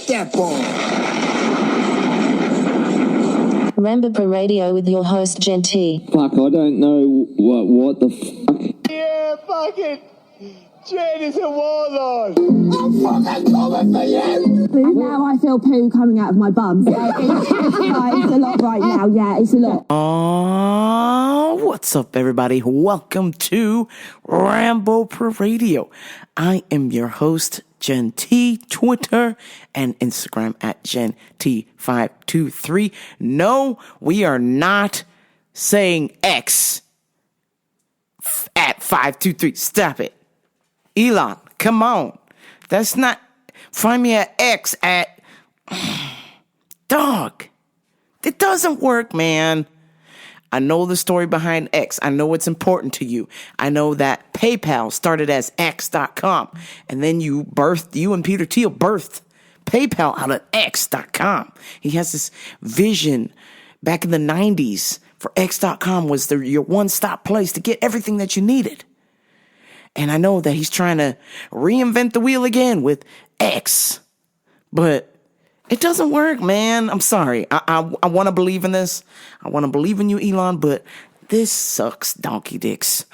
that ball. Remember Radio with your host, Jen T. Fuck, I don't know what the fuck. Yeah, fucking Jen is a warlord. I'm fucking coming for you. Now I feel poo coming out of my bum. Yeah, it's a lot right now. Yeah, it's a lot. What's up, everybody? Welcome to Rambo Per Radio. I am your host, Jen T. Twitter and Instagram at Jen T523. No, we are not saying X at 523. Stop it. Elon, come on. That's not... Find me at X at... Dog. It doesn't work, man. I know the story behind X. I know it's important to you. I know that PayPal started as X.com. And then you and Peter Thiel birthed PayPal out of X.com. He has this vision back in the 90s for X.com was your one-stop place to get everything that you needed. And I know that he's trying to reinvent the wheel again with X. But it doesn't work, man. I'm sorry. I want to believe in this. I want to believe in you, Elon, but this sucks donkey dicks.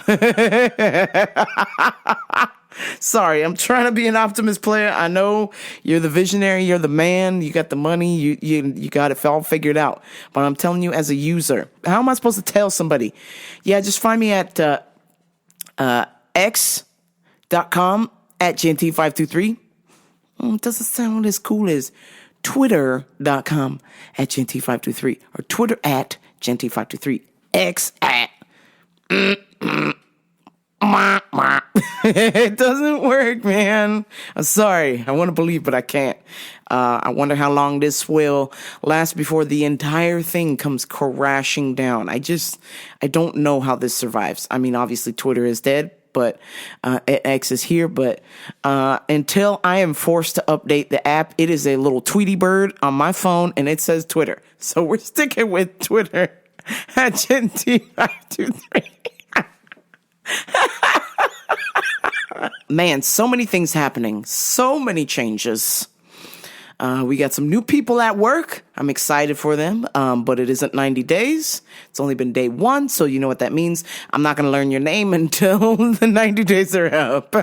Sorry, I'm trying to be an optimist player. I know you're the visionary, you're the man, you got the money, you got it all figured out. But I'm telling you as a user, how am I supposed to tell somebody? Yeah, just find me at X.com at GNT523. It doesn't sound as cool as Twitter.com at GNT523 or Twitter at GNT523. X at It doesn't work, man. I'm sorry. I want to believe, but I can't. I wonder how long this will last before the entire thing comes crashing down. I don't know how this survives. I mean, obviously Twitter is dead, but X is here. But until I am forced to update the app, it is a little Tweety bird on my phone, and it says Twitter. So we're sticking with Twitter at GNT523. Man, so many things happening. So many changes. We got some new people at work. I'm excited for them, but it isn't 90 days. It's only been day 1, so you know what that means. I'm not going to learn your name until the 90 days are up.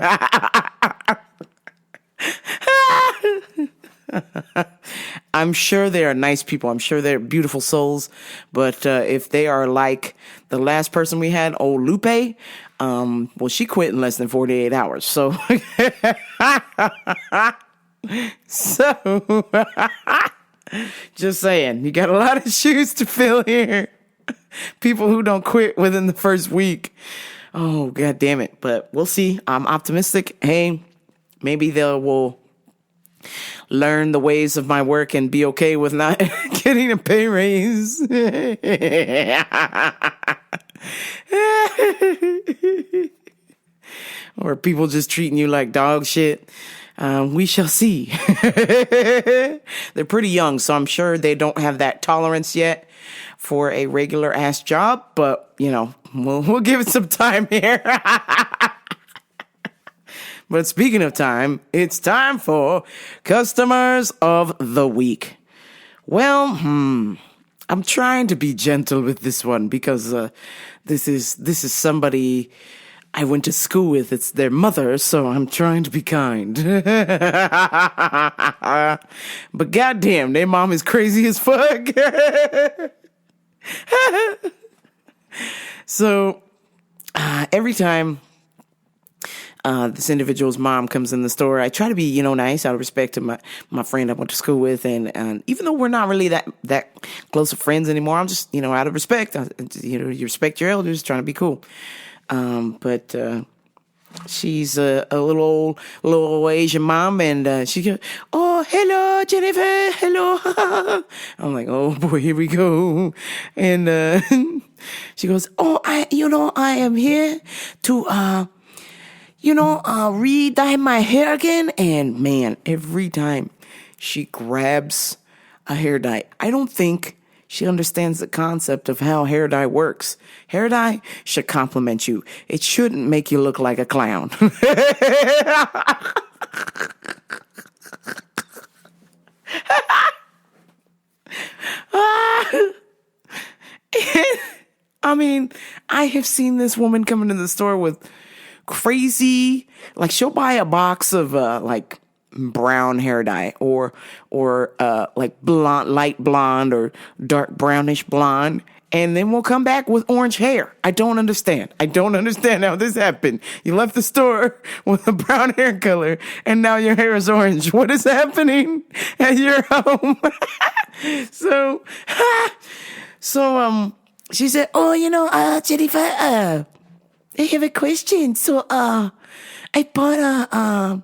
I'm sure they are nice people. I'm sure they're beautiful souls. But if they are like the last person we had, old Lupe, well, she quit in less than 48 hours. So... So, just saying, you got a lot of shoes to fill here. People who don't quit within the first week. Oh, God damn it. But we'll see. I'm optimistic. Hey, maybe they will learn the ways of my work and be okay with not getting a pay raise. Or people just treating you like dog shit. We shall see. They're pretty young, so I'm sure they don't have that tolerance yet for a regular ass job, but you know, we'll give it some time here. But speaking of time, it's time for Customers of the Week. Well, I'm trying to be gentle with this one because this is somebody I went to school with. It's their mother, so I'm trying to be kind. But goddamn, their mom is crazy as fuck. So every time this individual's mom comes in the store, I try to be, nice out of respect to my friend I went to school with. And even though we're not really that close of friends anymore, I'm just, out of respect. You respect your elders, trying to be cool. But she's a little old Asian mom, and she goes, "Oh, hello, Jennifer, hello." I'm like, "Oh boy, here we go." And she goes, "Oh, I am here to re-dye my hair again." And man, every time she grabs a hair dye, I don't think she understands the concept of how hair dye works. Hair dye should compliment you. It shouldn't make you look like a clown. I mean, I have seen this woman come into the store with crazy, like she'll buy a box of like brown hair dye or like blonde, light blonde or dark brownish blonde. And then we'll come back with orange hair. I don't understand. I don't understand how this happened. You left the store with a brown hair color and now your hair is orange. What is happening at your home? So she said, oh, Jennifer, I have a question. So, I bought a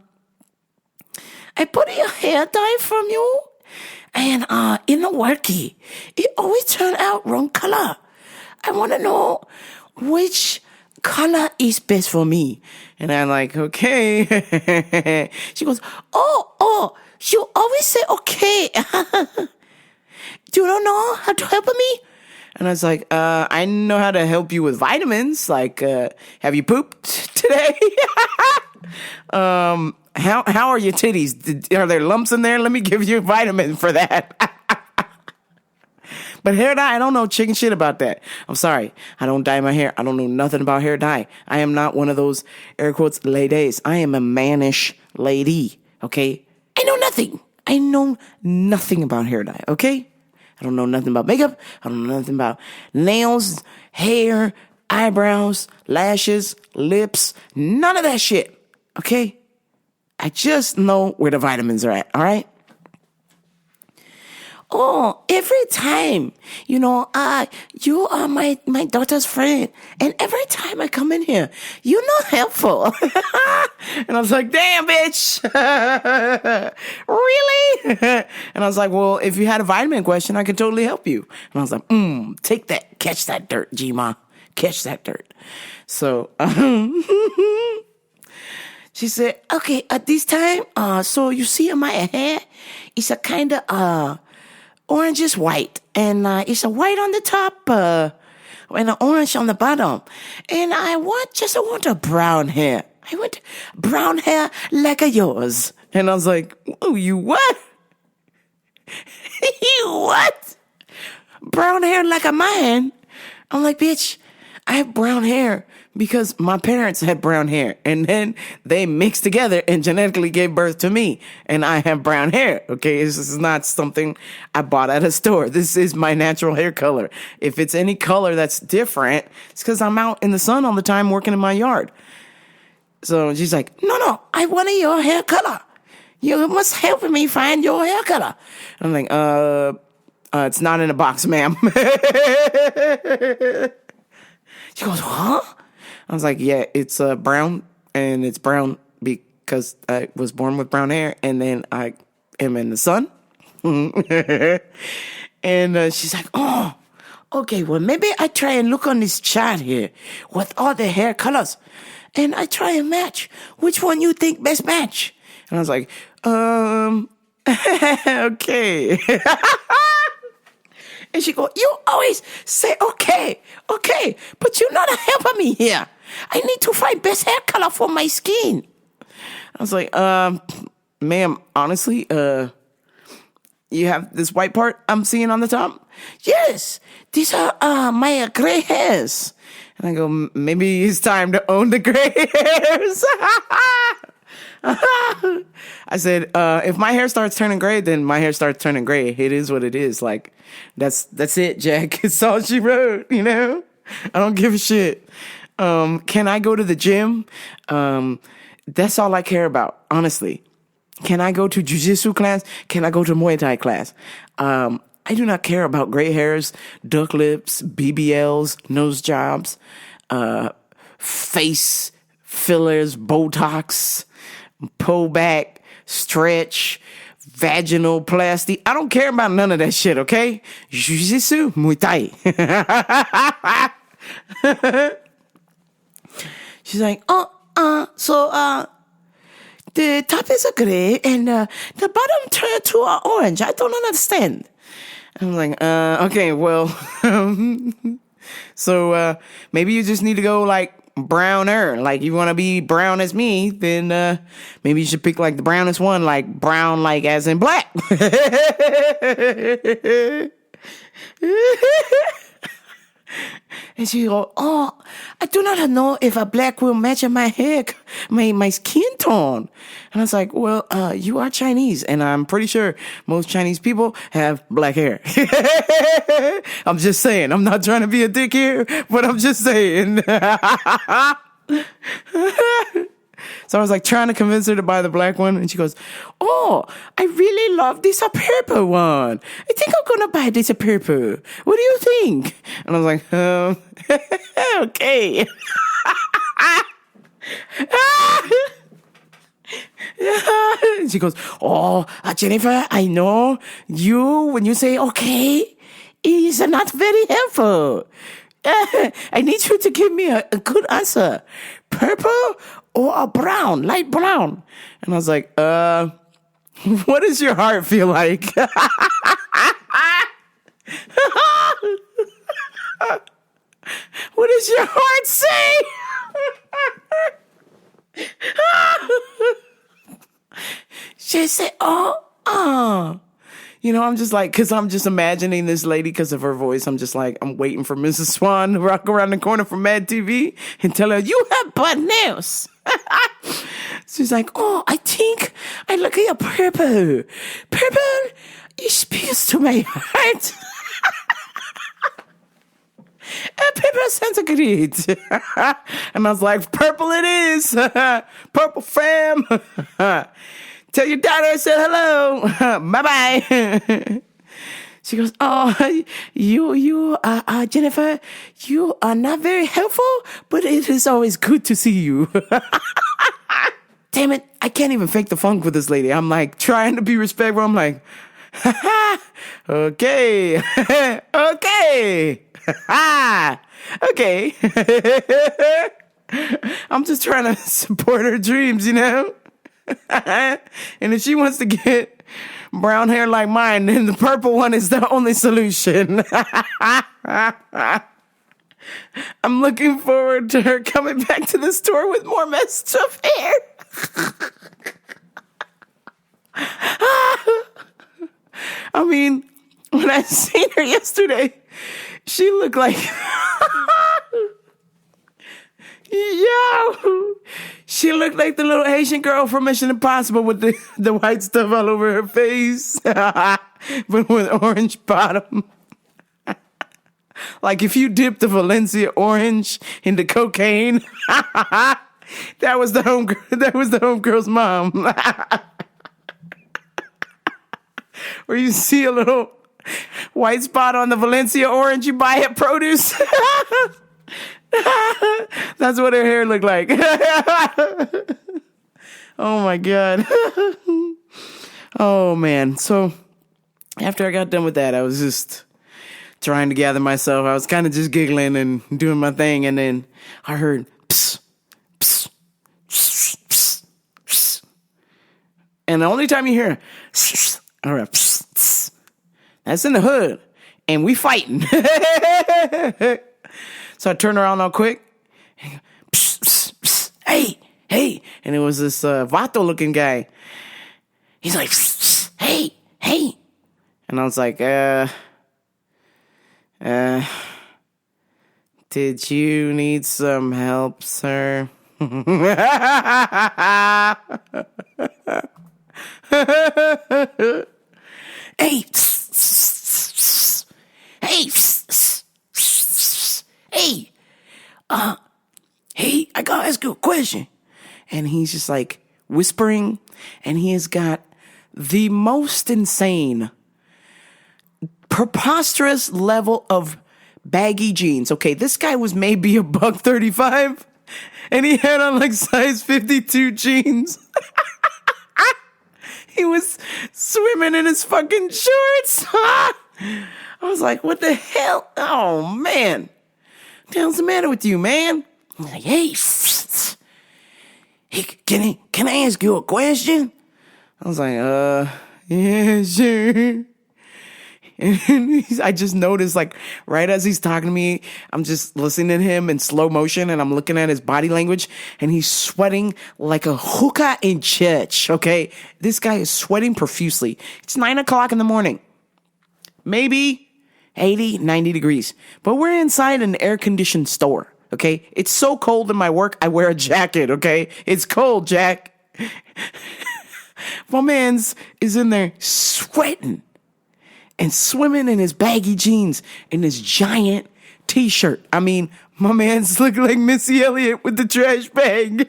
hair dye from you. And in the workie, it always turned out wrong color. I want to know which color is best for me. And I'm like, okay. She goes, oh, you always say okay. Do you don't know how to help me? And I was like, I know how to help you with vitamins. Like, have you pooped today? How are your titties? Are there lumps in there? Let me give you a vitamin for that. But hair dye, I don't know chicken shit about that. I'm sorry. I don't dye my hair. I don't know nothing about hair dye. I am not one of those, air quotes, ladies. I am a mannish lady, okay? I know nothing. I know nothing about hair dye, okay? I don't know nothing about makeup. I don't know nothing about nails, hair, eyebrows, lashes, lips, none of that shit, okay? I just know where the vitamins are at, all right? Oh, every time, you are my daughter's friend. And every time I come in here, you're not helpful. And I was like, damn, bitch. Really? And I was like, well, if you had a vitamin question, I could totally help you. And I was like, take that, catch that dirt, G-Ma. Catch that dirt. So, she said, okay, at this time, so you see in my hair, it's a kind of, orange is white, and it's a white on the top, and an orange on the bottom. And I want a brown hair. I want brown hair like a yours. And I was like, oh, you what? You what? Brown hair like a mine? I'm like, bitch, I have brown hair because my parents had brown hair, and then they mixed together and genetically gave birth to me, and I have brown hair, okay? This is not something I bought at a store. This is my natural hair color. If it's any color that's different, it's because I'm out in the sun all the time working in my yard. So she's like, no, I want your hair color. You must help me find your hair color. I'm like, it's not in a box, ma'am. She goes, huh? I was like, yeah, it's brown, and it's brown because I was born with brown hair, and then I am in the sun. And she's like, oh, okay, well, maybe I try and look on this chart here with all the hair colors, and I try and match. Which one you think best match? And I was like, okay. And she go, you always say, okay, but you're not helping me here. I need to find best hair color for my skin. I was like, ma'am, honestly, you have this white part I'm seeing on the top? Yes, these are my gray hairs. And I go, maybe it's time to own the gray hairs. I said, if my hair starts turning gray, then my hair starts turning gray. It is what it is. Like, that's it, Jack. It's all she wrote, I don't give a shit. Can I go to the gym? That's all I care about, honestly. Can I go to jiu-jitsu class? Can I go to Muay Thai class? I do not care about gray hairs, duck lips, BBLs, nose jobs, face fillers, Botox, pull back, stretch, vaginal plasty. I don't care about none of that shit, okay? Jiu-jitsu, Muay Thai. She's like, so the top is a gray and the bottom turned to an orange. I don't understand. I'm like, okay, well, so maybe you just need to go like browner. Like, you want to be brown as me, then maybe you should pick like the brownest one, like brown, like as in black. And she go, oh, I do not know if a black will match my hair, my skin tone. And I was like, well, you are Chinese, and I'm pretty sure most Chinese people have black hair. I'm just saying. I'm not trying to be a dick here, but I'm just saying. So I was like trying to convince her to buy the black one. And she goes, oh, I really love this purple one. I think I'm going to buy this purple. What do you think? And I was like, okay. And she goes, oh, Jennifer, I know you, when you say okay, is not very helpful. I need you to give me a good answer. Purple or a brown, light brown? And I was like, what does your heart feel like? What does your heart say? She said, You know, I'm just like, because I'm just imagining this lady because of her voice. I'm just like, I'm waiting for Mrs. Swan to rock around the corner from Mad TV and tell her, you have butt nails. She's like, oh, I think I look at your purple. Purple, it speaks to my heart. Purple sounds great. And I was like, purple it is. Purple fam. Tell your daughter I said hello. Bye-bye. She goes, oh, you, Jennifer, you are not very helpful, but it is always good to see you. Damn it, I can't even fake the funk with this lady. I'm like trying to be respectful. I'm like, okay, okay, okay. I'm just trying to support her dreams, you know? And if she wants to get brown hair like mine, then the purple one is the only solution. I'm looking forward to her coming back to the store with more messed up hair. I mean, when I seen her yesterday, she looked like... Yo! She looked like the little Asian girl from Mission Impossible with the white stuff all over her face, but with orange bottom. Like if you dipped the Valencia orange into cocaine, that was the homegirl's mom. Where you see a little white spot on the Valencia orange you buy at produce. That's what her hair looked like. Oh my God. Oh man. So after I got done with that, I was just trying to gather myself. I was kind of just giggling and doing my thing. And then I heard psst, psst, psst, psst, psst. And the only time you hear psst, I heard psst, psst, that's in the hood. And we fighting. So I turned around all quick. And go, psst, psst, psst, hey, hey. And it was this Vato looking guy. He's like, psst, psst, hey, hey. And I was like, did you need some help, sir? Hey, psst, psst, psst, hey, psst, psst. Hey, hey, I gotta ask you a question. And he's just like whispering, and he has got the most insane, preposterous level of baggy jeans. Okay, this guy was maybe $135, and he had on like size 52 jeans. He was swimming in his fucking shorts. I was like, what the hell? Oh, man. What the hell's the matter with you, man? He's like, hey, can I ask you a question? I was like, yeah, sure. And I just noticed, like, right as he's talking to me, I'm just listening to him in slow motion, and I'm looking at his body language, and he's sweating like a hookah in church, okay? This guy is sweating profusely. It's 9 o'clock in the morning. Maybe 80, 90 degrees. But we're inside an air-conditioned store, okay? It's so cold in my work, I wear a jacket, okay? It's cold, Jack. My man's is in there sweating and swimming in his baggy jeans and his giant t-shirt. I mean, my man's looking like Missy Elliott with the trash bag.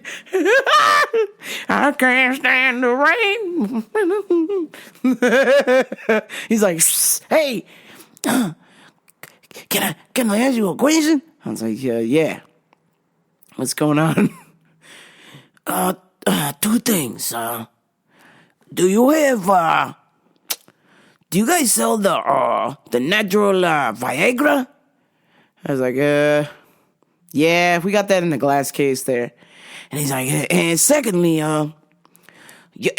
I can't stand the rain. He's like, hey, can I ask you a question? I was like, yeah. What's going on? Two things. Do you guys sell the natural Viagra? I was like, yeah, we got that in the glass case there. And he's like, and secondly, hey,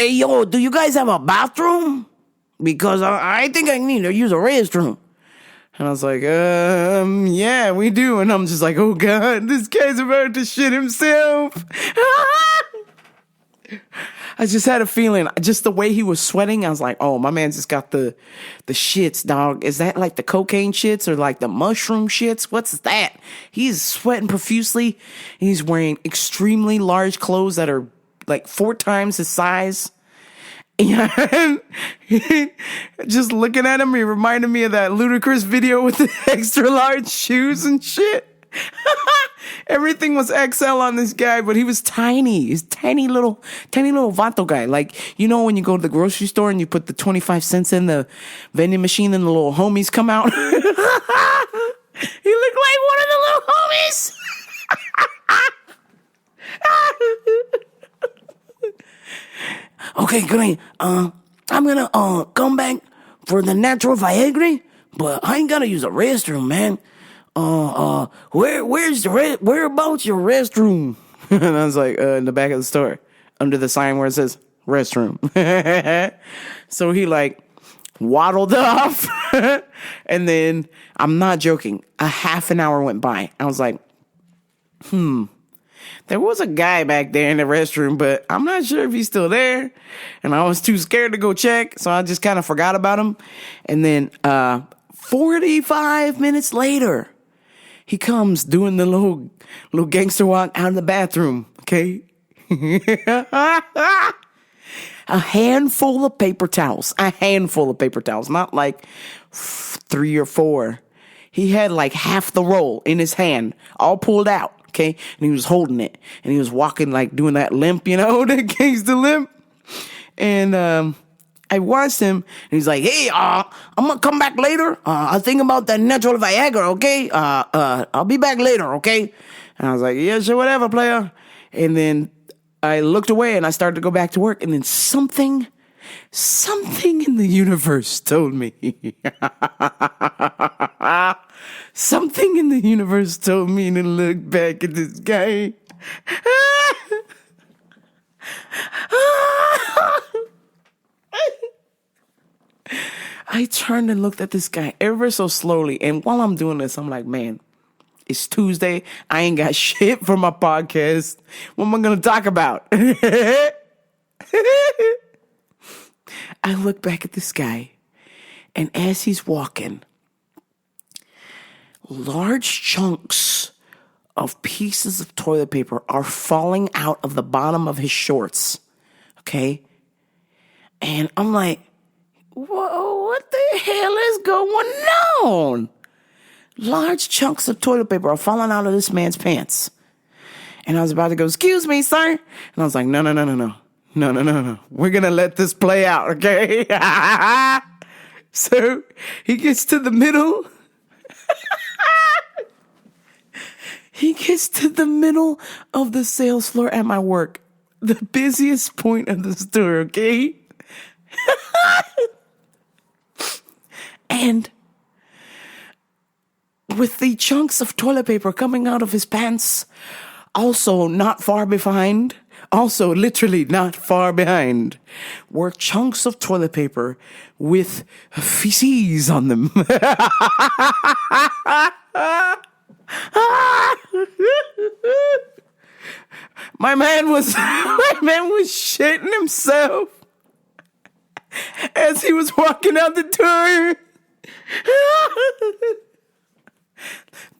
yo, do you guys have a bathroom? Because I think I need to use a restroom. And I was like, yeah, we do. And I'm just like, oh, God, this guy's about to shit himself. I just had a feeling, just the way he was sweating, I was like, oh, my man just got the shits, dog. Is that like the cocaine shits or like the mushroom shits? What's that? He's sweating profusely. And he's wearing extremely large clothes that are like 4 times his size. And just looking at him, he reminded me of that Ludacris video with the extra large shoes and shit. Everything was XL on this guy, but he was tiny. He's tiny little vato guy. Like, you know when you go to the grocery store and you put the 25 cents in the vending machine and the little homies come out? He looked like one of the little homies. Okay, great. I'm gonna come back for the natural Viagra, but I ain't gotta use a restroom, man. Whereabouts your restroom? And I was like, in the back of the store, under the sign where it says restroom. So he like waddled off. And then, I'm not joking, a half an hour went by. I was like, there was a guy back there in the restroom, but I'm not sure if he's still there. And I was too scared to go check, so I just kind of forgot about him. And then 45 minutes later, he comes doing the little gangster walk out of the bathroom, okay? A handful of paper towels, not like 3 or 4. He had like half the roll in his hand, all pulled out, okay? And he was holding it, and he was walking like doing that limp, you know, that gangster limp. And I watched him, and he's like, hey, I'm gonna come back later. I'll think about that natural Viagra, okay? I'll be back later, okay? And I was like, yeah, sure, whatever, player. And then I looked away, and I started to go back to work, and then something in the universe told me. Something in the universe told me to look back at this guy. I turned and looked at this guy ever so slowly. And while I'm doing this, I'm like, man, it's Tuesday. I ain't got shit for my podcast. What am I going to talk about? I look back at this guy, and as he's walking, large chunks of pieces of toilet paper are falling out of the bottom of his shorts. Okay? And I'm like, what the hell is going on? Large chunks of toilet paper are falling out of this man's pants. And I was about to go, excuse me, sir. And I was like, no. We're going to let this play out, okay? So he gets to the middle. He gets to the middle of the sales floor at my work. The busiest point of the store, okay? And with the chunks of toilet paper coming out of his pants, also not far behind, also literally not far behind, were chunks of toilet paper with feces on them. My man was shitting himself as he was walking out the door.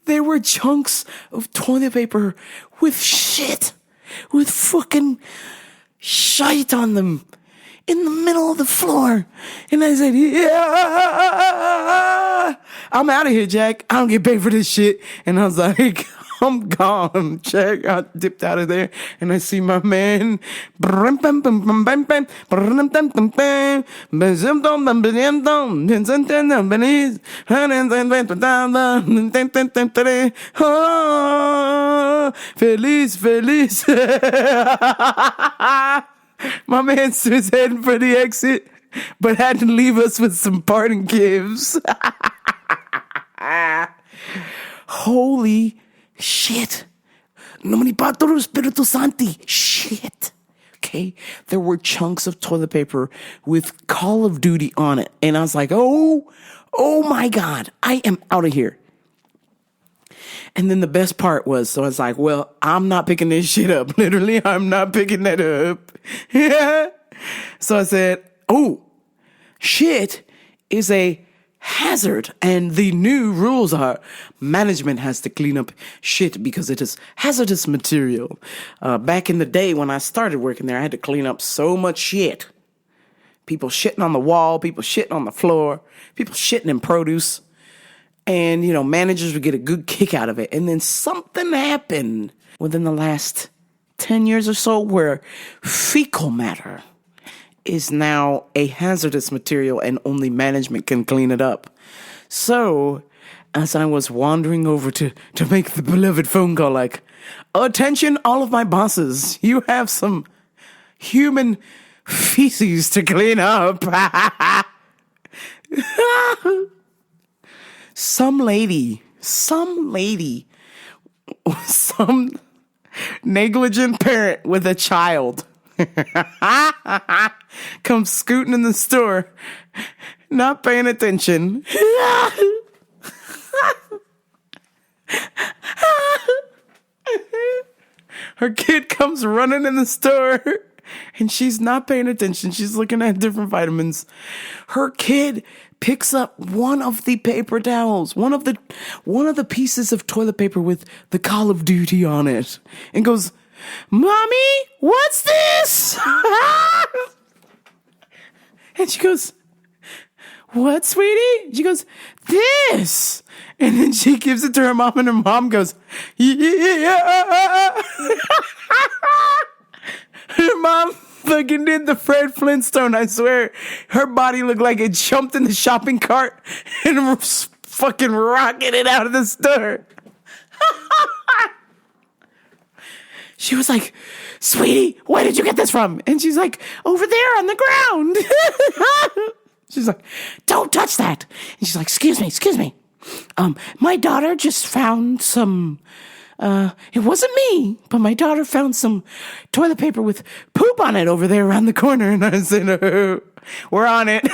There were chunks of toilet paper with shit, with fucking shite on them in the middle of the floor. And I said, yeah, I'm out of here, Jack. I don't get paid for this shit. And I was like, I'm gone, Jack. I dipped out of there and I see my man. Feliz, Feliz. My man was heading for the exit, but had to leave us with some parting gifts. Holy shit. Nomini Patro Spiritu Santi. Shit. Okay. There were chunks of toilet paper with Call of Duty on it. And I was like, oh my God, I am out of here. And then the best part was, so I was like, well, I'm not picking this shit up. Literally, I'm not picking that up. Yeah. So I said, oh, shit is a hazard. And the new rules are management has to clean up shit because it is hazardous material. Back in the day when I started working there, I had to clean up so much shit. People shitting on the wall, people shitting on the floor, people shitting in produce. And, you know, managers would get a good kick out of it. And then something happened within the last 10 years or so where fecal matter is now a hazardous material and only management can clean it up. So, as I was wandering over to make the beloved phone call, like, attention, all of my bosses, you have some human feces to clean up. Some lady, some negligent parent with a child comes scooting in the store, not paying attention. Her kid comes running in the store and she's not paying attention. She's looking at different vitamins. Her kid picks up one of the paper towels, one of the pieces of toilet paper with the Call of Duty on it, and goes, "Mommy, what's this?" And she goes, "What, sweetie?" She goes, "This." And then she gives it to her mom, and her mom goes, "Yeah." Her mom fucking did the Fred Flintstone, I swear. Her body looked like it jumped in the shopping cart and was fucking rocketed out of the store. She was like, "Sweetie, where did you get this from?" And she's like, "Over there on the ground." She's like, "Don't touch that." And she's like, excuse me. My daughter just found some... it wasn't me, but my daughter found some toilet paper with poop on it over there around the corner. And I said, "Oh, we're on it."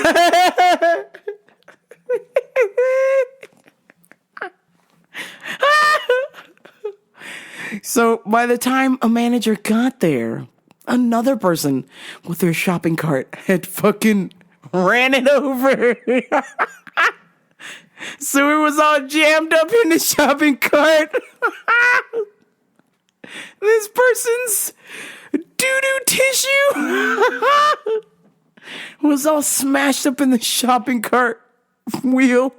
So by the time a manager got there, another person with their shopping cart had fucking ran it over. So it was all jammed up in the shopping cart. This person's doo-doo tissue was all smashed up in the shopping cart wheel.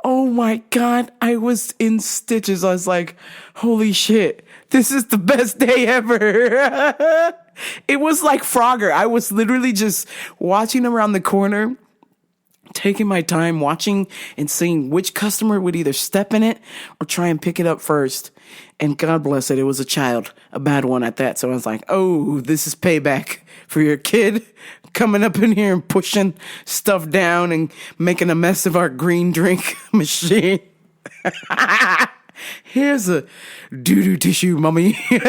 Oh my God, I was in stitches. I was like, holy shit, this is the best day ever. It was like Frogger. I was literally just watching around the corner, taking my time, watching and seeing which customer would either step in it or try and pick it up first. And God bless it, it was a child, a bad one at that. So I was like, oh, this is payback for your kid coming up in here and pushing stuff down and making a mess of our green drink machine. Here's a doo-doo tissue, mommy. Mommy,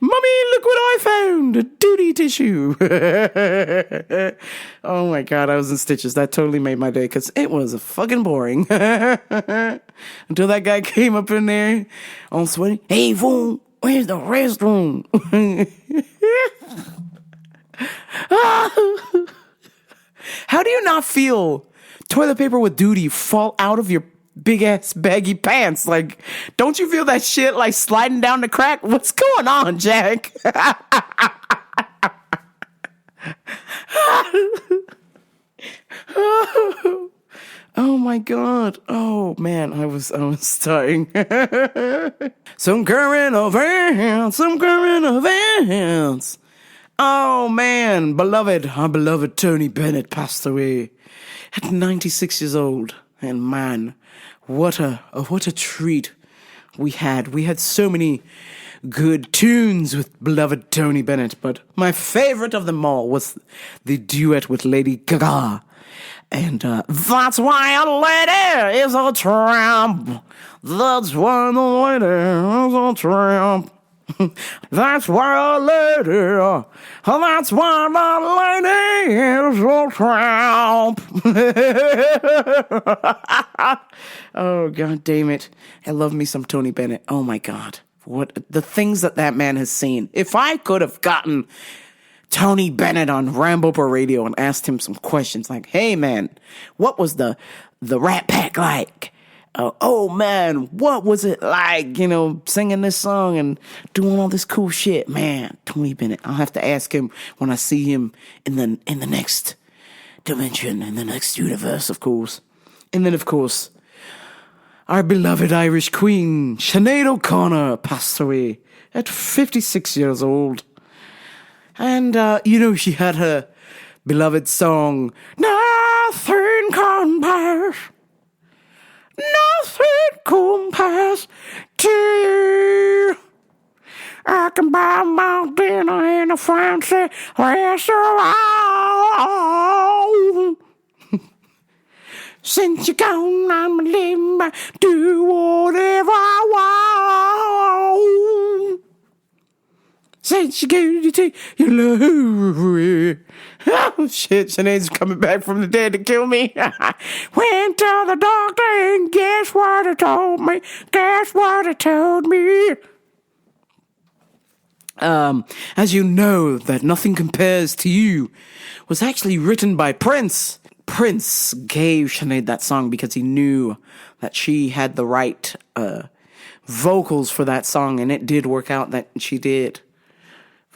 look what I found, a doo-doo tissue. Oh my God, I was in stitches. That totally made my day because it was fucking boring. Until that guy came up in there all sweaty. "Hey, fool, where's the restroom?" do you not feel toilet paper with duty fall out of your big ass baggy pants? Like, don't you feel that shit like sliding down the crack? What's going on, Jack? Oh my God. Oh man, I was dying. Some current events. Oh man, our beloved Tony Bennet passed away at 96 years old. And man, what a treat we had. We had so many good tunes with beloved Tony Bennet, but my favorite of them all was the duet with Lady Gaga. And that's why a lady is a tramp. That's why the lady is a tramp. That's why a lady. That's why the lady is a tramp. Oh, God damn it. I love me some Tony Bennet. Oh, my God. What the things that man has seen. If I could have gotten Tony Bennet on Ramboper Radio and asked him some questions like, hey man, what was the Rat Pack like? Oh man, what was it like, singing this song and doing all this cool shit? Man, Tony Bennet, I'll have to ask him when I see him in the next dimension, in the next universe, of course. And then, of course, our beloved Irish queen, Sinead O'Connor, passed away at 56 years old. And, she had her beloved song, Nothing Compares to You. I can buy my dinner in a fancy restaurant. Since you're gone, I'm living, do whatever I want. Since you gave to your love. Oh shit, Sinead's coming back from the dead to kill me. Went to the doctor and guess what it told me? As you know, that Nothing Compares to You was actually written by Prince. Prince gave Sinead that song because he knew that she had the right vocals for that song, and it did work out that she did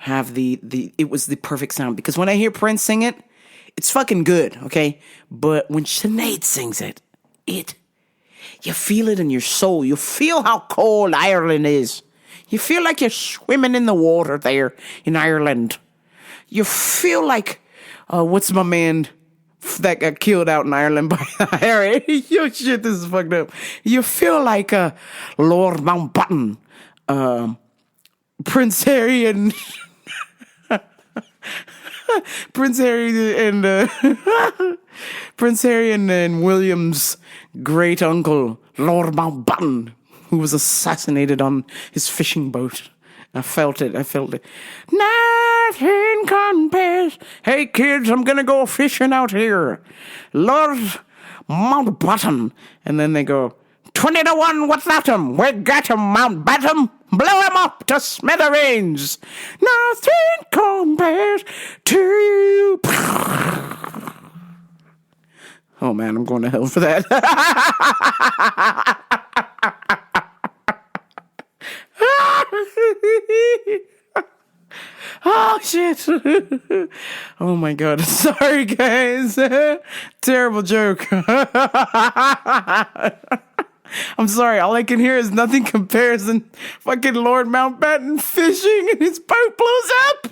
have it was the perfect sound. Because when I hear Prince sing it, it's fucking good, okay? But when Sinead sings it, you feel it in your soul. You feel how cold Ireland is. You feel like you're swimming in the water there in Ireland. You feel like, what's my man that got killed out in Ireland by Harry? Yo, shit, this is fucked up. You feel like Lord Mountbatten, Prince Harry and Prince Harry and William's great uncle, Lord Mountbatten, who was assassinated on his fishing boat. I felt it. Nothing compares. Hey kids, I'm gonna go fishing out here. Lord Mountbatten. And then they go, 20 to 1, what's that him? We got him, Mountbatten. Blow him up to smithereens. Nothing compares to you. Oh man, I'm going to hell for that. Oh shit. Oh my god. Sorry guys. Terrible joke. I'm sorry, all I can hear is Nothing Compares and fucking Lord Mountbatten fishing and his boat blows up.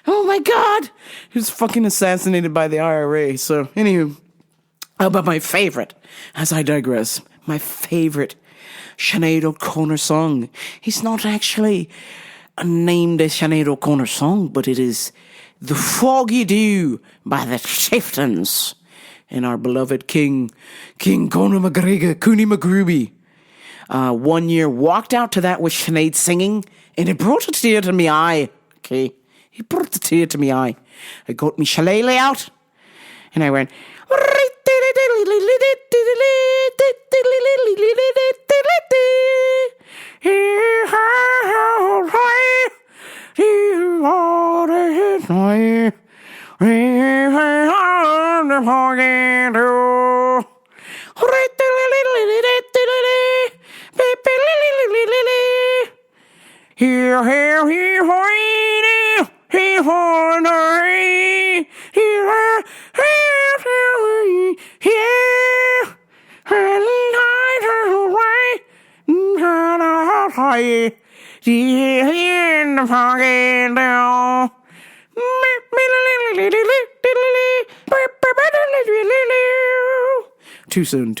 Oh my god. He was fucking assassinated by the IRA. So, anywho, how about my favorite, as I digress, my favorite Sinead O'Connor song. It's not actually named a Sinead O'Connor song, but it is The Foggy Dew by the Chieftains. And our beloved King Conor McGregor, Cooney McGruby, one year walked out to that with Sinead singing, and it brought a tear to me eye. Okay, it brought a tear to me eye. I got me shillelagh out, and I went. Too soon.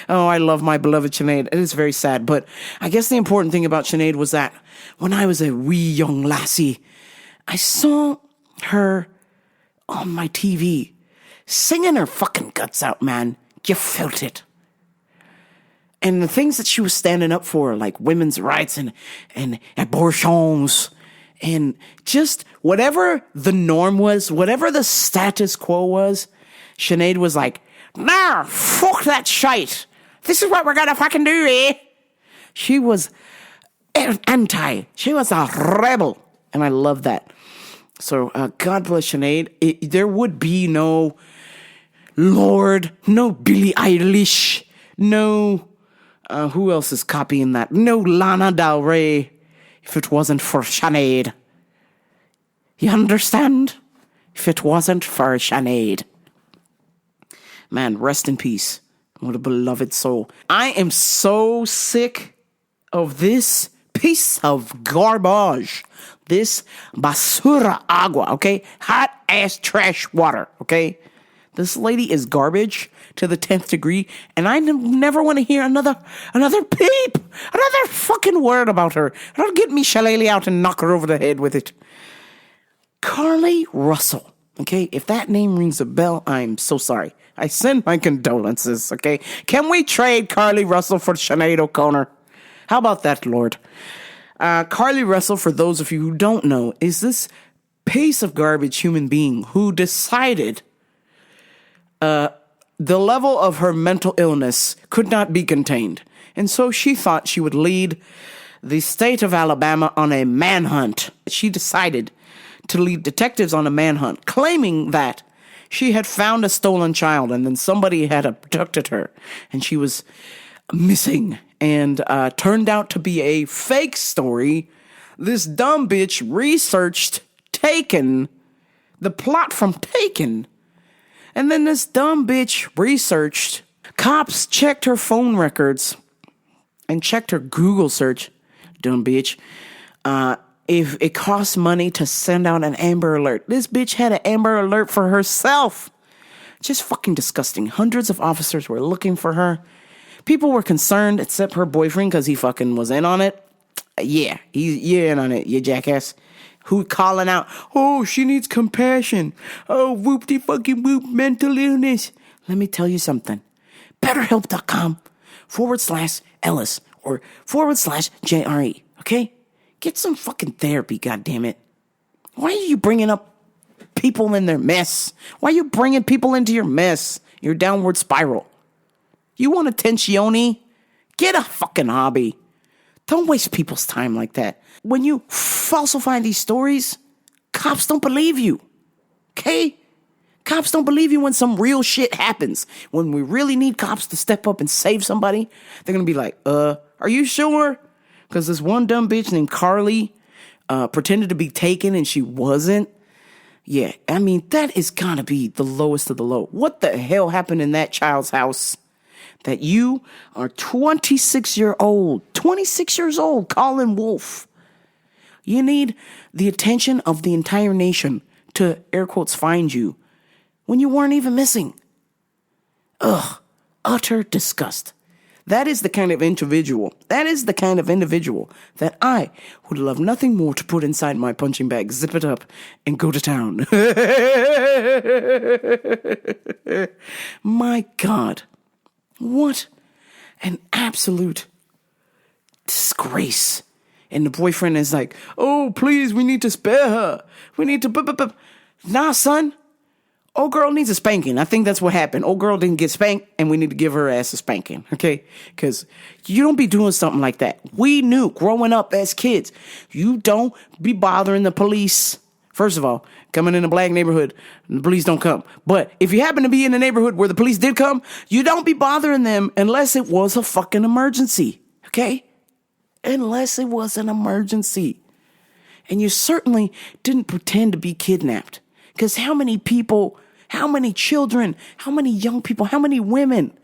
Oh, I love my beloved Sneade. It is very sad, but I guess the important thing about Sneade was that when I was a wee young lassie, I saw her on my TV singing her fucking guts out, man. You felt it. And the things that she was standing up for, like women's rights and abortions, and just whatever the norm was, whatever the status quo was, Sneade was like, nah, fuck that shite. This is what we're gonna fucking do, eh? She was she was a rebel. And I love that. So, God bless Sneade. There would be no Lorde, no Billie Eilish, no, who else is copying that? No Lana Del Rey, if it wasn't for Sneade. You understand? If it wasn't for Sneade. Man, rest in peace. What a beloved soul. I am so sick of this piece of garbage. This basura agua, okay? Hot ass trash water, okay? This lady is garbage to the 10th degree, and I never want to hear another peep, another fucking word about her. Don't get me Shillelagh out and knock her over the head with it. Carlee Russell, okay? If that name rings a bell, I'm so sorry. I send my condolences, okay? Can we trade Carlee Russell for Sneade O'Connor? How about that, Lord? Carlee Russell, for those of you who don't know, is this piece of garbage human being who decided the level of her mental illness could not be contained. And so she thought she would lead the state of Alabama on a manhunt. She decided to lead detectives on a manhunt, claiming that she had found a stolen child and then somebody had abducted her and she was missing, and turned out to be a fake story. This dumb bitch researched Taken, the plot from Taken, and then this dumb bitch researched. Cops checked her phone records and checked her Google search. Dumb bitch. If it costs money to send out an Amber Alert. This bitch had an Amber Alert for herself. Just fucking disgusting. Hundreds of officers were looking for her. People were concerned, except her boyfriend, because he fucking was in on it. Yeah, you're in on it, you jackass. Who calling out, oh, she needs compassion. Oh, whoop-de-fucking-whoop, mental illness. Let me tell you something. BetterHelp.com/Ellis or /JRE, okay? Get some fucking therapy, goddammit. Why are you bringing up people in their mess? Why are you bringing people into your mess? Your downward spiral. You want attention? Get a fucking hobby. Don't waste people's time like that. When you falsify these stories, cops don't believe you. Okay? Cops don't believe you when some real shit happens. When we really need cops to step up and save somebody, they're going to be like, are you sure? Because this one dumb bitch named Carlee pretended to be Taken and she wasn't. Yeah, I mean, that is gotta be the lowest of the low. What the hell happened in that child's house that you are 26 years old, calling wolf? You need the attention of the entire nation to, air quotes, find you when you weren't even missing. Ugh, utter disgust. That is the kind of individual that I would love nothing more to put inside my punching bag, zip it up, and go to town. My God, what an absolute disgrace. And the boyfriend is like, oh, please, we need to spare her. We need to... Nah, son. Old girl needs a spanking. I think that's what happened. Old girl didn't get spanked, and we need to give her ass a spanking, okay? Because you don't be doing something like that. We knew growing up as kids, you don't be bothering the police First of all, coming in a black neighborhood, the police don't come. But if you happen to be in a neighborhood where the police did come, you don't be bothering them unless it was a fucking emergency, okay? Unless it was an emergency. And you certainly didn't pretend to be kidnapped. Because how many people, how many children, how many young people, how many women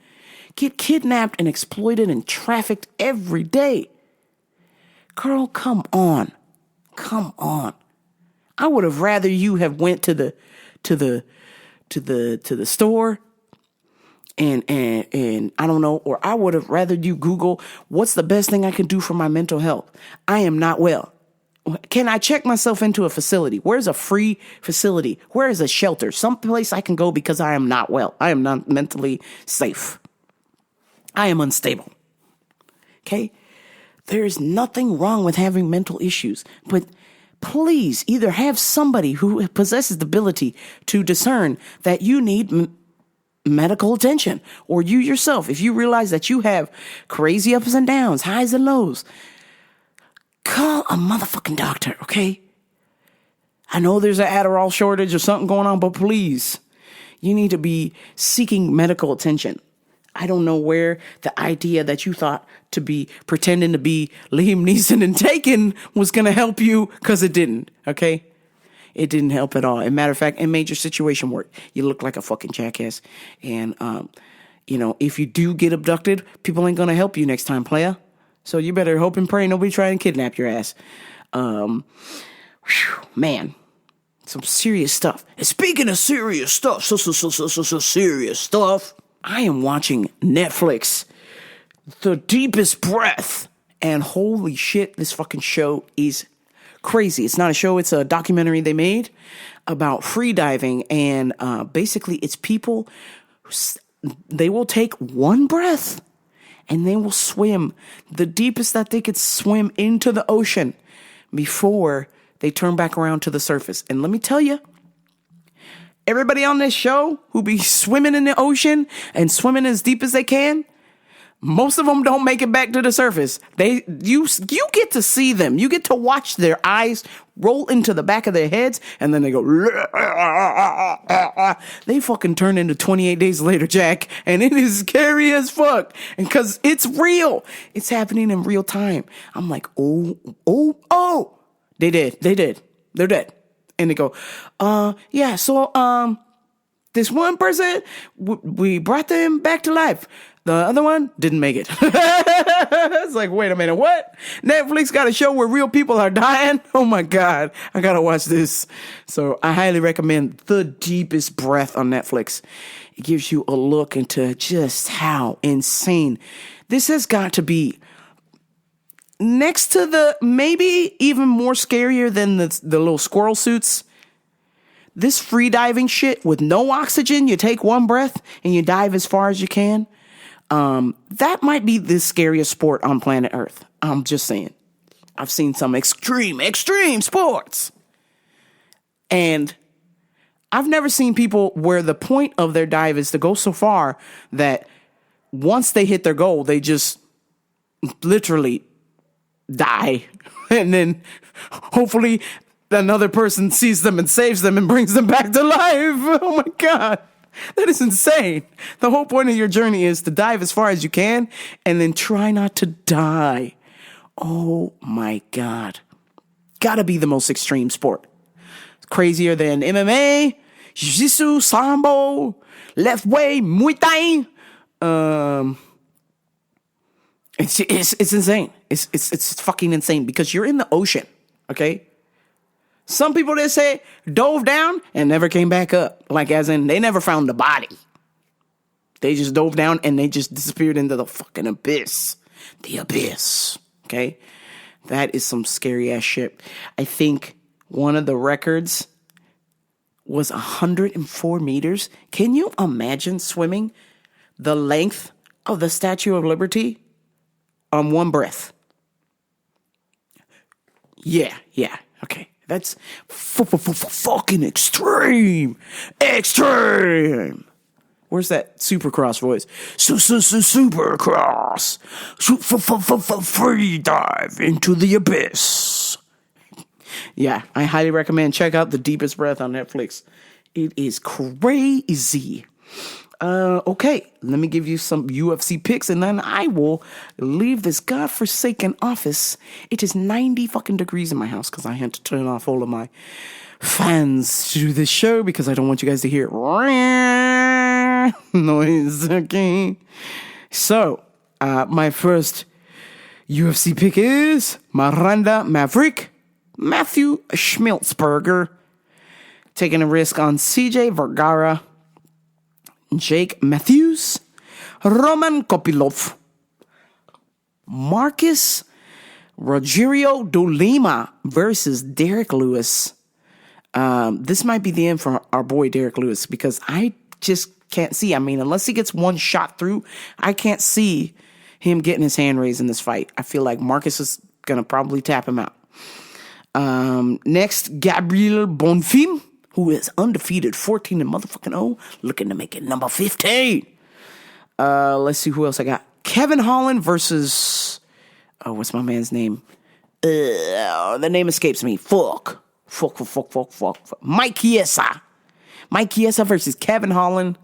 get kidnapped and exploited and trafficked every day? Girl, come on. Come on. I would have rather you have went to the store and I don't know, or I would have rather you Google what's the best thing I can do for my mental health. I am not well. Can I check myself into a facility? Where's a free facility? Where is a shelter? Someplace I can go because I am not well. I am not mentally safe. I am unstable. Okay? There's nothing wrong with having mental issues, but please either have somebody who possesses the ability to discern that you need medical attention, or you yourself, if you realize that you have crazy ups and downs, highs and lows, call a motherfucking doctor, okay? I know there's an Adderall shortage or something going on, but please, you need to be seeking medical attention. I don't know where the idea that you thought to be pretending to be Liam Neeson and Taken was going to help you, because it didn't, okay? It didn't help at all. As a matter of fact, it made your situation worse. You look like a fucking jackass. And, if you do get abducted, people ain't going to help you next time, playa. So you better hope and pray nobody try and kidnap your ass. Man, some serious stuff. And speaking of serious stuff, so serious stuff, I am watching Netflix, The Deepest Breath, and holy shit, this fucking show is crazy. It's not a show, it's a documentary they made about free diving, and basically it's people, they will take one breath and they will swim the deepest that they could swim into the ocean before they turn back around to the surface. And let me tell you, everybody on this show who be swimming in the ocean and swimming as deep as they can, most of them don't make it back to the surface. You get to see them. You get to watch their eyes roll into the back of their heads, and then they go, they fucking turn into 28 Days Later, Jack, and it is scary as fuck. And cause it's real. It's happening in real time. I'm like, oh, they did. They're dead. And they go, yeah, so, this one person, we brought them back to life. The other one didn't make it. It's like, wait a minute, what? Netflix got a show where real people are dying? Oh my God, I gotta watch this. So I highly recommend The Deepest Breath on Netflix. It gives you a look into just how insane this has got to be. Next to the, maybe even more scarier than the little squirrel suits, this free diving shit with no oxygen, you take one breath and you dive as far as you can. That might be the scariest sport on planet Earth. I'm just saying. I've seen some extreme sports. And I've never seen people where the point of their dive is to go so far that once they hit their goal, they just literally die. And then hopefully another person sees them and saves them and brings them back to life. Oh my God. That is insane. The whole point of your journey is to dive as far as you can and then try not to die. Oh my God. Gotta be the most extreme sport. Crazier than MMA, Jiu-Jitsu, Sambo, left way, Muay Thai. It's insane. It's fucking insane because you're in the ocean, okay? Some people, they say, dove down and never came back up. Like, as in, they never found the body. They just dove down and they just disappeared into the fucking abyss. The abyss. Okay? That is some scary ass shit. I think one of the records was 104 meters. Can you imagine swimming the length of the Statue of Liberty on one breath? Yeah. Okay. That's fucking extreme. Extreme. Where's that Supercross voice? Supercross. Free dive into the abyss. Yeah, I highly recommend. Check out The Deepest Breath on Netflix. It is crazy. Okay, let me give you some UFC picks, and then I will leave this godforsaken office. It is 90 fucking degrees in my house because I had to turn off all of my fans to do this show because I don't want you guys to hear noise. Okay, so my first UFC pick is Miranda Maverick, Matthew Schmelzberger, taking a risk on CJ Vergara, Jake Matthews, Roman Kopilov, Marcus Rogerio Dolima versus Derek Lewis. This might be the end for our boy Derek Lewis because I just can't see. I mean, unless he gets one shot through, I can't see him getting his hand raised in this fight. I feel like Marcus is going to probably tap him out. Next, Gabriel Bonfim, who is undefeated, 14 and motherfucking 0, looking to make it number 15. Let's see who else I got. Kevin Holland versus, what's my man's name? The name escapes me. Fuck. Mike Chiesa. Mike Chiesa versus Kevin Holland.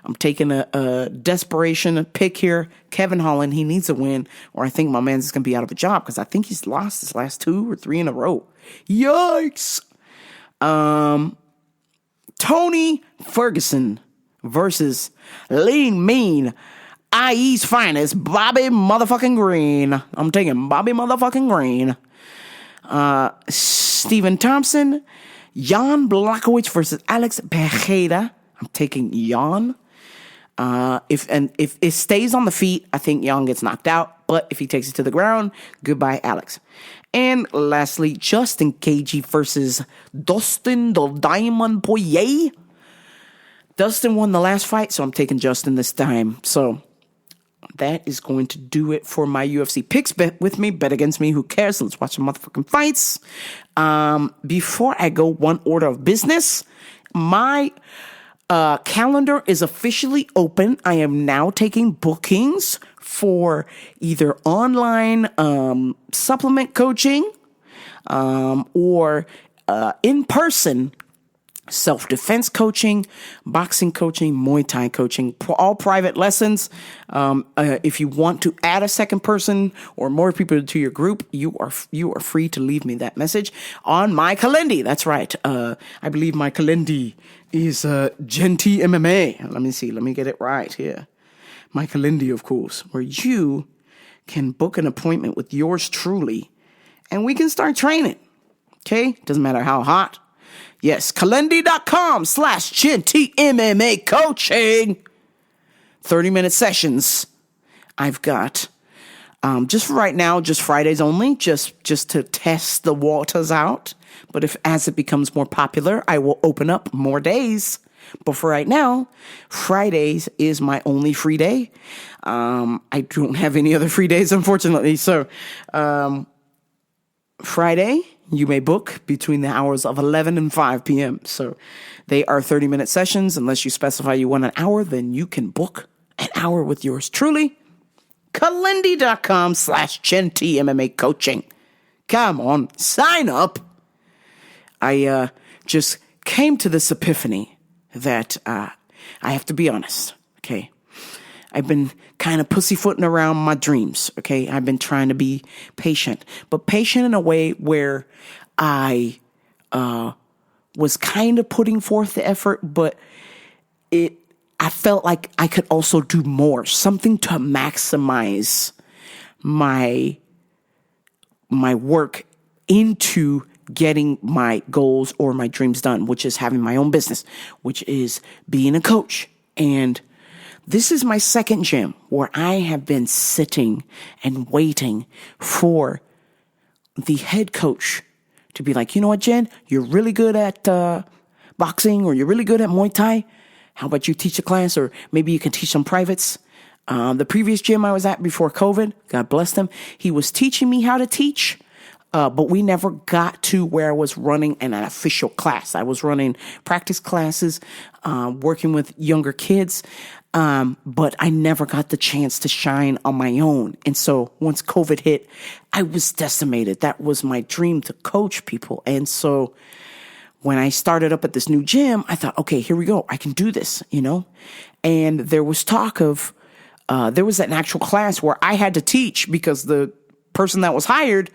I'm taking a desperation pick here. Kevin Holland, he needs a win, or I think my man's is going to be out of a job because I think he's lost his last 2 or 3 in a row. Yikes. Tony Ferguson versus Lean Mean, IE's finest, Bobby motherfucking Green. I'm taking Bobby motherfucking Green. Stephen Thompson, Jan Blachowicz versus Alex Pereira. I'm taking Jan. If it stays on the feet, I think Jan gets knocked out. But if he takes it to the ground, goodbye, Alex. And lastly, Justin Cagey versus Dustin the Diamond Poirier. Dustin won the last fight, so I'm taking Justin this time. So that is going to do it for my UFC picks. Bet with me, bet against me, who cares? Let's watch some motherfucking fights. Before I go, one order of business. My calendar is officially open. I am now taking bookings for either online supplement coaching or in-person self-defense coaching, boxing coaching, Muay Thai coaching, all private lessons. If you want to add a second person or more people to your group, you are free to leave me that message on my Calendly. That's right. I believe my Calendly is Genty MMA. Let me see. Let me get it right here. My Calendly, of course, where you can book an appointment with yours truly, and we can start training. Okay? Doesn't matter how hot. Yes, Calendly.com/GenTMMA coaching. 30-minute sessions. I've got, just for right now, just Fridays only, just to test the waters out. But as it becomes more popular, I will open up more days. But for right now, Fridays is my only free day. I don't have any other free days, unfortunately. So, Friday, you may book between the hours of 11 and 5 p.m. So they are 30-minute sessions. Unless you specify you want an hour, then you can book an hour with yours truly. Calendly.com/GenTMMA coaching. Come on, sign up. I just came to this epiphany that I have to be honest, okay? I've been kind of pussyfooting around my dreams, okay? I've been trying to be patient, but patient in a way where I was kind of putting forth the effort, but I felt like I could also do more, something to maximize my work into getting my goals or my dreams done, which is having my own business, which is being a coach. And this is my second gym where I have been sitting and waiting for the head coach to be like, you know what, Jen, you're really good at boxing, or you're really good at Muay Thai. How about you teach a class, or maybe you can teach some privates. The previous gym I was at before COVID, God bless them, he was teaching me how to teach. But we never got to where I was running an official class. I was running practice classes, working with younger kids, but I never got the chance to shine on my own. And so once COVID hit, I was decimated. That was my dream, to coach people. And so when I started up at this new gym, I thought, okay, here we go. I can do this, And there was talk of, there was an actual class where I had to teach because the person that was hired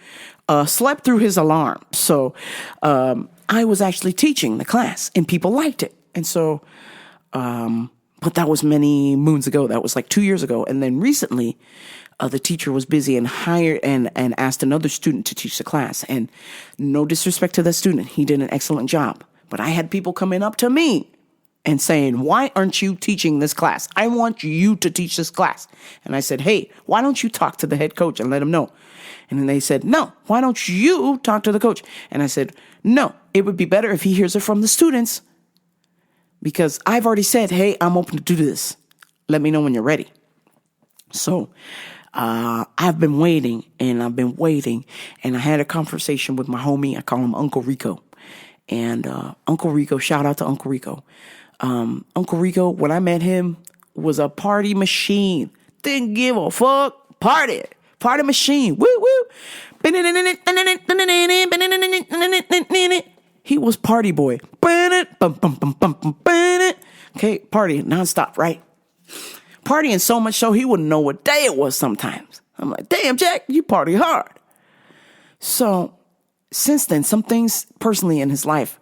slept through his alarm. So I was actually teaching the class and people liked it. And so, but that was many moons ago. That was like 2 years ago. And then recently, the teacher was busy and hired and asked another student to teach the class. And no disrespect to that student, he did an excellent job. But I had people coming up to me and saying, why aren't you teaching this class? I want you to teach this class. And I said, hey, why don't you talk to the head coach and let him know? And then they said, no, why don't you talk to the coach? And I said, no, it would be better if he hears it from the students, because I've already said, hey, I'm open to do this. Let me know when you're ready. So I've been waiting and I've been waiting. And I had a conversation with my homie. I call him Uncle Rico. And Uncle Rico, shout out to Uncle Rico. Uncle Rico, when I met him, was a party machine. Didn't give a fuck. Party machine. Woo, woo. He was party boy. Okay, partying nonstop, right? Partying so much so he wouldn't know what day it was sometimes. I'm like, damn, Jack, you party hard. So since then, some things personally in his life,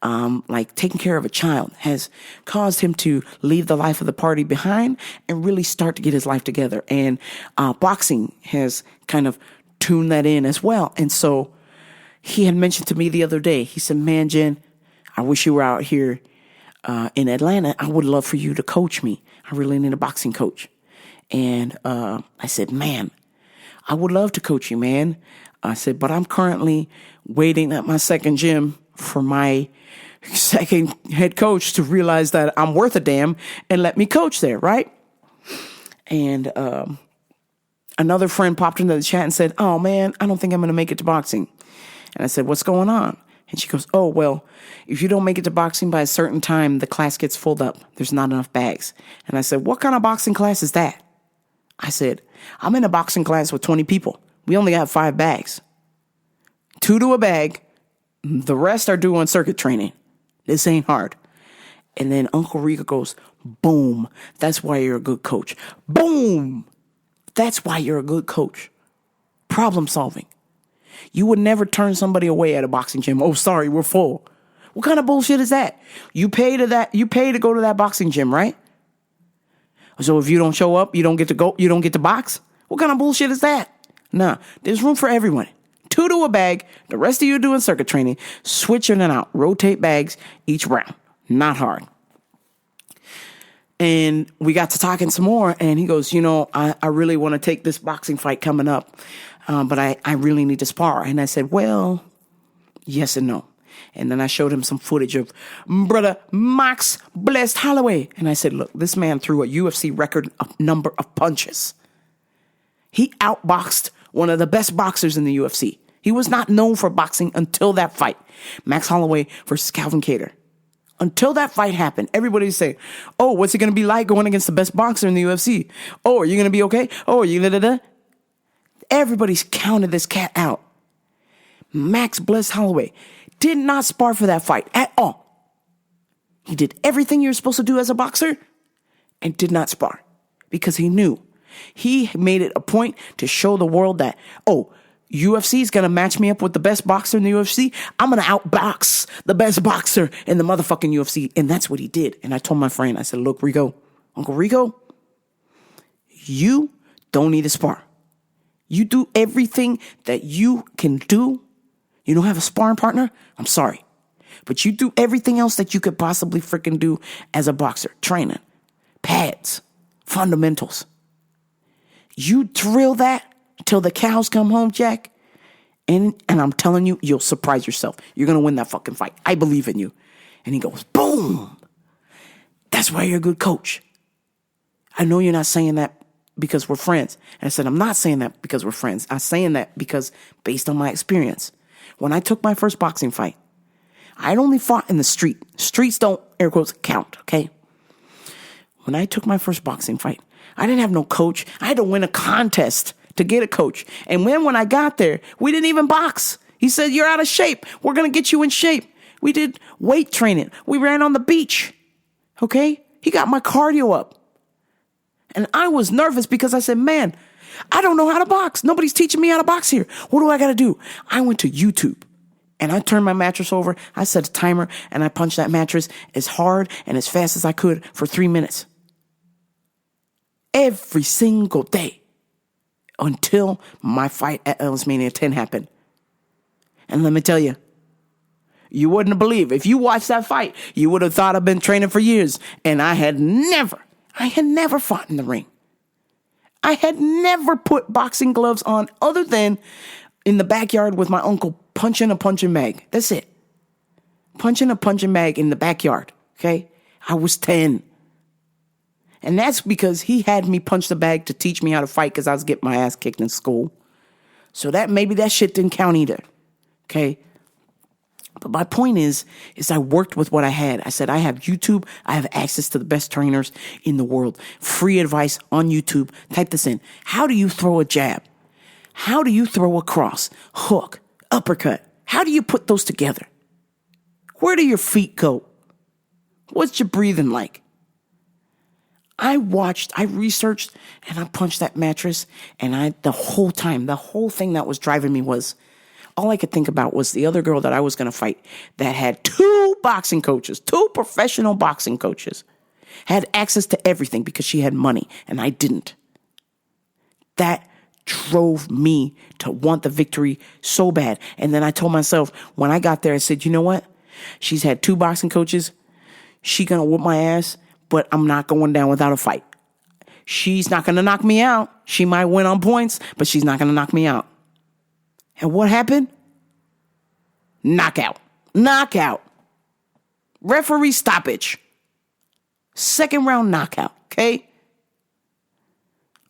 like taking care of a child, has caused him to leave the life of the party behind and really start to get his life together. And boxing has kind of tuned that in as well. And so he had mentioned to me the other day, he said, man, Jen, I wish you were out here in Atlanta. I would love for you to coach me. I really need a boxing coach. And I said, man, I would love to coach you, man. I said, but I'm currently waiting at my second gym for my second head coach to realize that I'm worth a damn and let me coach there, right? And another friend popped into the chat and said, oh, man, I don't think I'm going to make it to boxing. And I said, what's going on? And she goes, oh, well, if you don't make it to boxing by a certain time, the class gets filled up. There's not enough bags. And I said, what kind of boxing class is that? I said, I'm in a boxing class with 20 people. We only have 5 bags. 2 to a bag. The rest are doing circuit training. This ain't hard. And then Uncle Rico goes, boom. That's why you're a good coach. Boom. That's why you're a good coach. Problem solving. You would never turn somebody away at a boxing gym. Oh, sorry, we're full. What kind of bullshit is that? You pay to go to that boxing gym, right? So if you don't show up, you don't get to go, you don't get to box? What kind of bullshit is that? Nah, there's room for everyone. 2 to a bag. The rest of you doing circuit training. Switch in and out. Rotate bags each round. Not hard. And we got to talking some more. And he goes, I really want to take this boxing fight coming up. But I really need to spar. And I said, well, yes and no. And then I showed him some footage of brother Max Blessed Holloway. And I said, look, this man threw a UFC record number of punches. He outboxed one of the best boxers in the UFC. He was not known for boxing until that fight. Max Holloway versus Calvin Kattar. Until that fight happened, everybody's saying, oh, what's it going to be like going against the best boxer in the UFC? Oh, are you going to be okay? Oh, are you da-da-da? Everybody's counted this cat out. Max Bless Holloway did not spar for that fight at all. He did everything you're supposed to do as a boxer and did not spar because he knew. He made it a point to show the world that, oh, UFC is going to match me up with the best boxer in the UFC. I'm going to outbox the best boxer in the motherfucking UFC. And that's what he did. And I told my friend, I said, look, Rico, Uncle Rico, you don't need to spar. You do everything that you can do. You don't have a sparring partner? I'm sorry. But you do everything else that you could possibly freaking do as a boxer. Training, pads, fundamentals. You drill that till the cows come home, Jack. And I'm telling you, you'll surprise yourself. You're going to win that fucking fight. I believe in you. And he goes, boom. That's why you're a good coach. I know you're not saying that because we're friends. And I said, I'm not saying that because we're friends. I'm saying that because based on my experience. When I took my first boxing fight, I'd only fought in the street. Streets don't, air quotes, count, okay? When I took my first boxing fight, I didn't have no coach. I had to win a contest to get a coach. And when I got there, we didn't even box. He said, you're out of shape. We're going to get you in shape. We did weight training. We ran on the beach, okay? He got my cardio up. And I was nervous because I said, man, I don't know how to box. Nobody's teaching me how to box here. What do I got to do? I went to YouTube and I turned my mattress over. I set a timer and I punched that mattress as hard and as fast as I could for 3 minutes. Every single day until my fight at Mania 10 happened. And let me tell you, you wouldn't believe. If you watched that fight, you would have thought I've been training for years. And I had never fought in the ring. I had never put boxing gloves on other than in the backyard with my uncle punching a punching bag. That's it. Punching a punching bag in the backyard. Okay? I was 10. And that's because he had me punch the bag to teach me how to fight because I was getting my ass kicked in school. So maybe that shit didn't count either. Okay? But my point is I worked with what I had. I said, I have YouTube. I have access to the best trainers in the world. Free advice on YouTube. Type this in. How do you throw a jab? How do you throw a cross, hook, uppercut? How do you put those together? Where do your feet go? What's your breathing like? I researched, and I punched that mattress, and the whole thing that was driving me was, all I could think about was the other girl that I was going to fight that had 2 boxing coaches, 2 professional boxing coaches, had access to everything because she had money, and I didn't. That drove me to want the victory so bad. And then I told myself, when I got there, I said, you know what? She's had 2 boxing coaches. She going to whoop my ass. But I'm not going down without a fight. She's not going to knock me out. She might win on points, but she's not going to knock me out. And what happened? Knockout. Referee stoppage. 2nd round knockout, okay?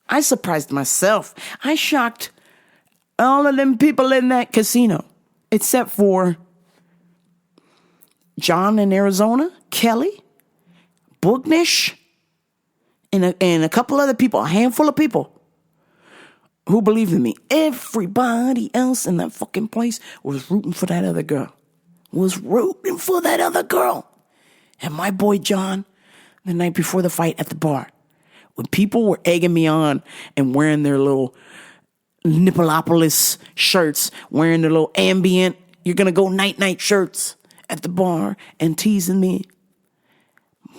I surprised myself. I shocked all of them people in that casino, except for John in Arizona, Kelly, Boognish, and a couple other people, a handful of people who believed in me. Everybody else in that fucking place was rooting for that other girl. And my boy John, the night before the fight at the bar, when people were egging me on and wearing their little Nippolopolis shirts, wearing their little ambient, you're going to go night-night shirts at the bar and teasing me,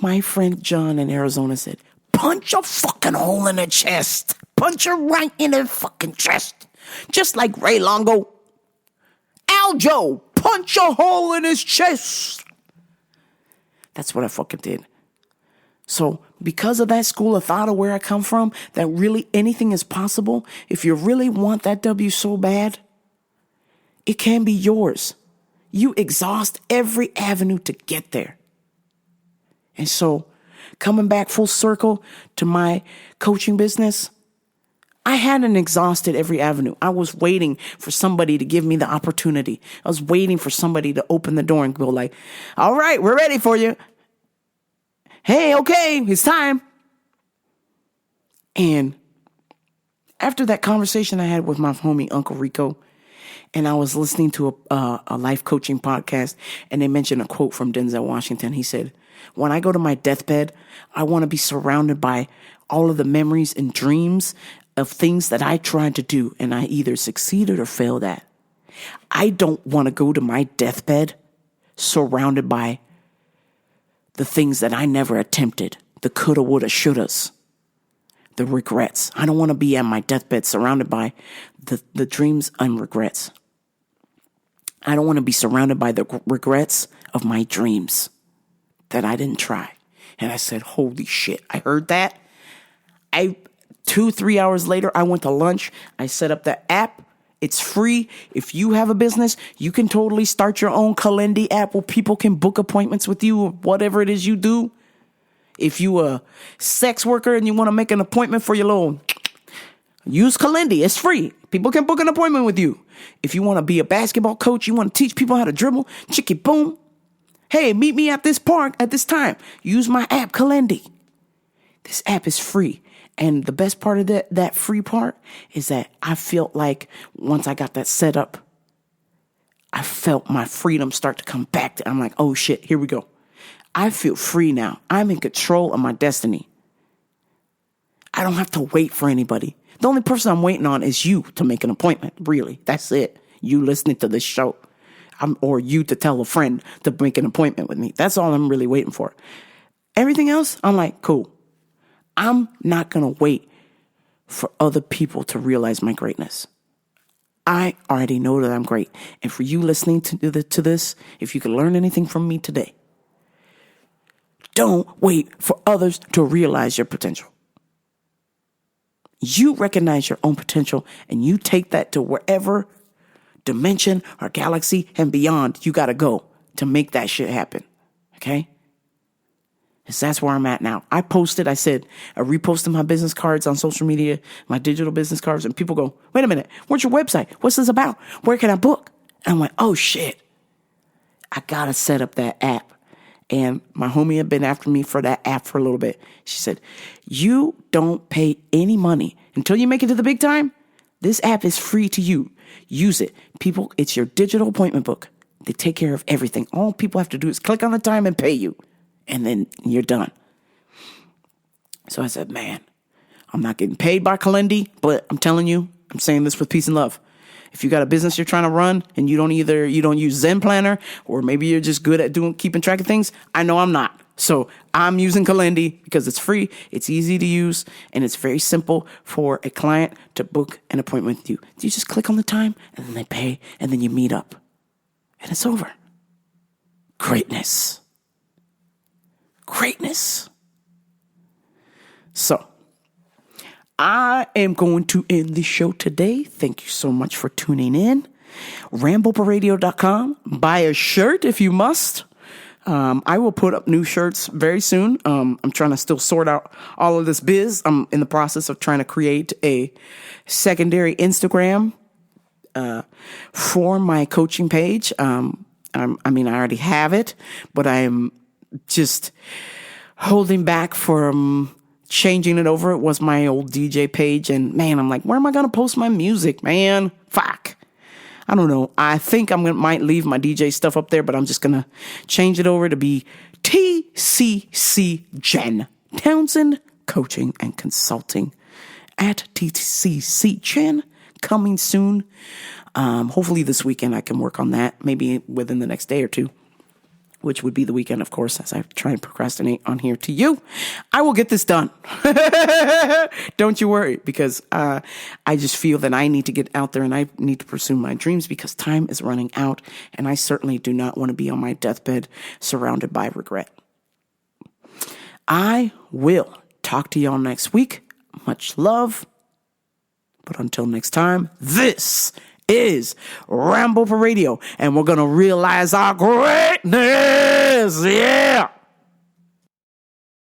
my friend John in Arizona said, punch a fucking hole in the chest. Punch her right in the fucking chest. Just like Ray Longo. Aljo, punch a hole in his chest. That's what I fucking did. So because of that school of thought of where I come from, that really anything is possible, if you really want that W so bad, it can be yours. You exhaust every avenue to get there. And so, coming back full circle to my coaching business, I hadn't exhausted every avenue. I was waiting for somebody to give me the opportunity. I was waiting for somebody to open the door and go like, all right, we're ready for you. Hey, okay, it's time. And after that conversation I had with my homie, Uncle Rico, and I was listening to a life coaching podcast, and they mentioned a quote from Denzel Washington. He said, when I go to my deathbed, I want to be surrounded by all of the memories and dreams of things that I tried to do and I either succeeded or failed at. I don't want to go to my deathbed surrounded by the things that I never attempted, the coulda, woulda, shouldas, the regrets. I don't want to be at my deathbed surrounded by the dreams and regrets. I don't want to be surrounded by the regrets of my dreams that I didn't try. And I said, holy shit, I heard that. 2-3 hours later, I went to lunch. I set up the app. It's free. If you have a business, you can totally start your own Calendly app where people can book appointments with you or whatever it is you do. If you a sex worker and you want to make an appointment for your little Use Carlee. It's free. People can book an appointment with you. If you want to be a basketball coach, you want to teach people how to dribble, chicky boom. Hey, meet me at this park at this time. Use my app, Carlee. This app is free. And the best part of that free part is that I felt like once I got that set up, I felt my freedom start to come back. I'm like, oh shit, here we go. I feel free now. I'm in control of my destiny. I don't have to wait for anybody. The only person I'm waiting on is you to make an appointment. Really, that's it. You listening to this show. Or you to tell a friend to make an appointment with me. That's all I'm really waiting for. Everything else, I'm like, cool. I'm not going to wait for other people to realize my greatness. I already know that I'm great. And for you listening to this, if you can learn anything from me today, don't wait for others to realize your potential. You recognize your own potential and you take that to wherever dimension or galaxy and beyond you got to go to make that shit happen. Okay? Because that's where I'm at now. I reposted my business cards on social media, my digital business cards, and people go, wait a minute, where's your website? What's this about? Where can I book? And I'm like, oh shit, I got to set up that app. And my homie had been after me for that app for a little bit. She said, you don't pay any money until you make it to the big time. This app is free to you. Use it. People, it's your digital appointment book. They take care of everything. All people have to do is click on the time and pay you. And then you're done. So I said, man, I'm not getting paid by Carlee, but I'm telling you, I'm saying this with peace and love. If you got a business you're trying to run and you don't use Zen Planner, or maybe you're just good at keeping track of things, I know I'm not. So I'm using Carlee because it's free, it's easy to use, and it's very simple for a client to book an appointment with you. You just click on the time and then they pay and then you meet up. And it's over. Greatness. So, I am going to end the show today. Thank you so much for tuning in. RambleParadio.com. Buy a shirt if you must. I will put up new shirts very soon. I'm trying to still sort out all of this biz. I'm in the process of trying to create a secondary Instagram for my coaching page. I already have it, but I'm just holding back from changing it over. It was my old DJ page, and man, I'm like, where am I going to post my music, man? Fuck. I don't know. I think might leave my DJ stuff up there, but I'm just going to change it over to be TCC Jen Townsend Coaching and Consulting at TCC Jen, coming soon. Hopefully this weekend I can work on that, maybe within the next day or two, which would be the weekend, of course, as I try and procrastinate on here to you. I will get this done. Don't you worry, because I just feel that I need to get out there and I need to pursue my dreams because time is running out, and I certainly do not want to be on my deathbed surrounded by regret. I will talk to y'all next week. Much love. But until next time, this is Ramble for Radio, and we're going to realize our greatness. Yeah.